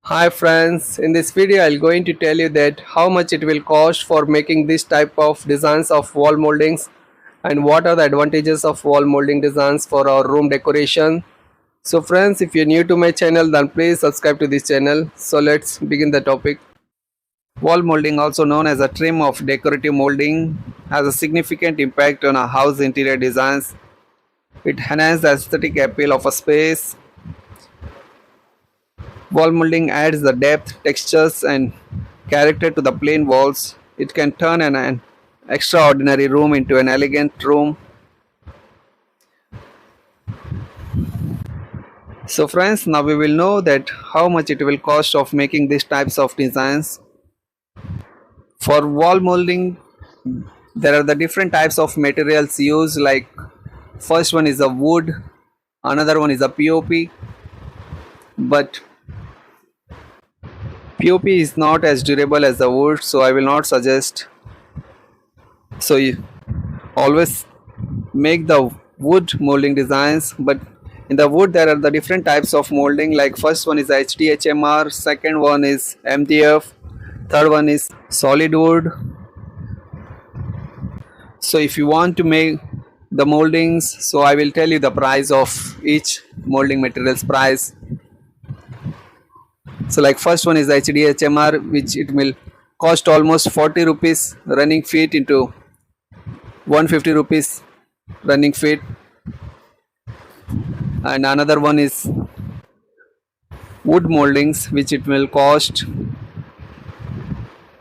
Hi friends, in this video I'll going to tell you that how much it will cost for making this type of designs of wall moldings and what are the advantages of wall molding designs for our room decoration. So friends, if you're new to my channel then please subscribe to this channel. So let's begin the topic. Wall molding, also known as a trim of decorative molding, has a significant impact on a house interior designs. It enhances the aesthetic appeal of a space. Wall molding adds the depth, textures, and character to the plain walls. It can turn an extraordinary room into an elegant room. So friends, now we will know that how much it will cost of making these types of designs. For wall molding, there are the different types of materials used, like first one is a wood, another one is a POP, but POP is not as durable as the wood, so I will not suggest. So you always make the wood molding designs, but in the wood there are the different types of molding, like first one is HDHMR, second one is MDF, third one is solid wood. So if you want to make the moldings, so I will tell you the price of each molding materials price. So like first one is HDHMR, which it will cost almost 40 rupees running feet into 150 rupees running feet, and another one is wood moldings, which it will cost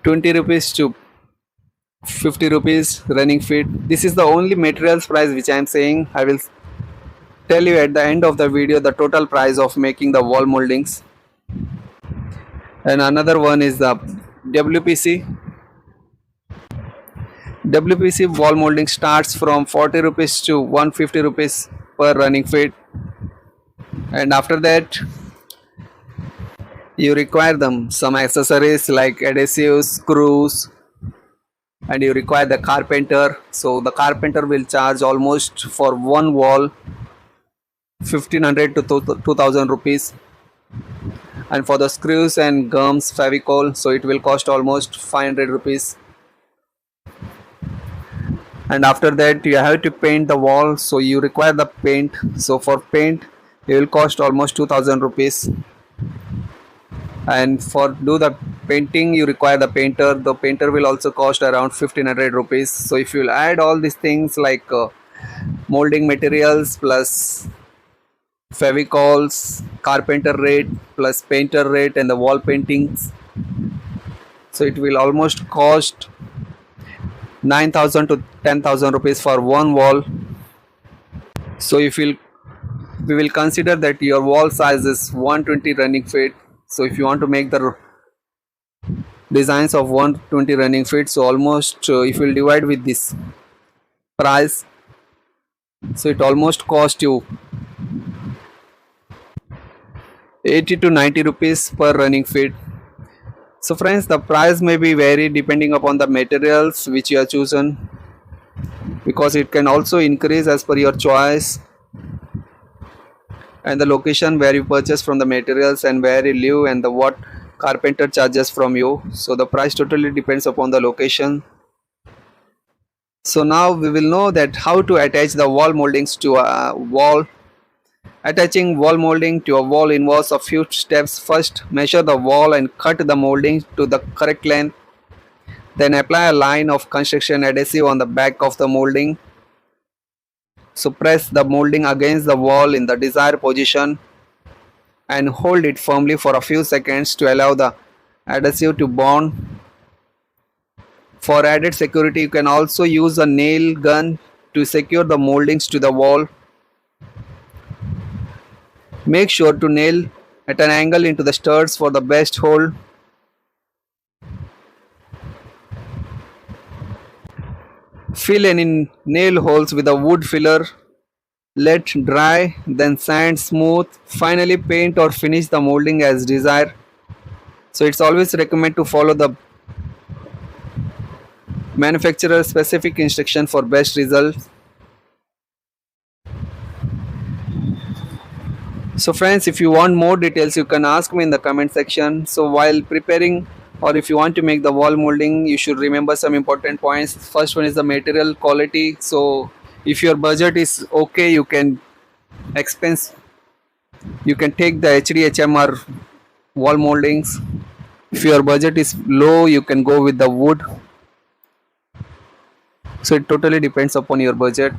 20 rupees to 50 rupees running feet. This is the only materials price which I am saying. I will tell you at the end of the video the total price of making the wall moldings. And another one is the WPC. WPC wall molding starts from 40 rupees to 150 rupees per running feet, and after that you require them some accessories like adhesives, screws, and you require the carpenter. So the carpenter will charge almost for one wall 1500 to 2000 rupees, and for the screws and gums, fevicol, so it will cost almost 500 rupees. And after that you have to paint the wall, so you require the paint. So for paint it will cost almost 2000 rupees, and for do the painting you require the painter. The painter will also cost around 1500 rupees. So if you will add all these things like molding materials plus fevicols, carpenter rate plus painter rate, and the wall paintings, so it will almost cost 9000 to 10,000 rupees for one wall. So if we will consider that your wall size is 120 running feet, so if you want to make the designs of 120 running feet, so almost if you will divide with this price, so it almost cost you 80 to 90 rupees per running feet. So friends, the price may be vary depending upon the materials which you have chosen, because it can also increase as per your choice and the location where you purchase from the materials and where you live and the what carpenter charges from you. So the price totally depends upon the location. So now we will know that how to attach the wall moldings to a wall. Attaching wall molding to a wall involves a few steps. First, measure the wall and cut the molding to the correct length. Then apply a line of construction adhesive on the back of the molding. So press the molding against the wall in the desired position and hold it firmly for a few seconds to allow the adhesive to bond. For added security, you can also use a nail gun to secure the moldings to the wall. Make sure to nail at an angle into the studs for the best hold. Fill any nail holes with a wood filler. Let dry, then sand smooth. Finally paint or finish the molding as desired. So it's always recommended to follow the manufacturer specific instruction for best results. So friends, if you want more details, you can ask me in the comment section. So while preparing, or if you want to make the wall molding, you should remember some important points. First one is the material quality. So if your budget is okay, expense you can take the HDHMR wall moldings. If your budget is low, you can go with the wood. So it totally depends upon your budget.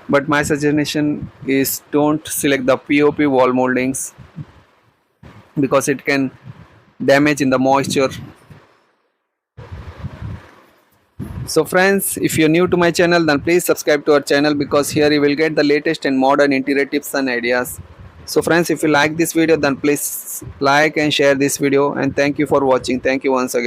But my suggestion is don't select the POP wall moldings because it can damage in the moisture. So friends, if you're new to my channel, then please subscribe to our channel because here you will get the latest and modern interior tips and ideas. So friends, if you like this video, then please like and share this video, and thank you for watching. Thank you once again.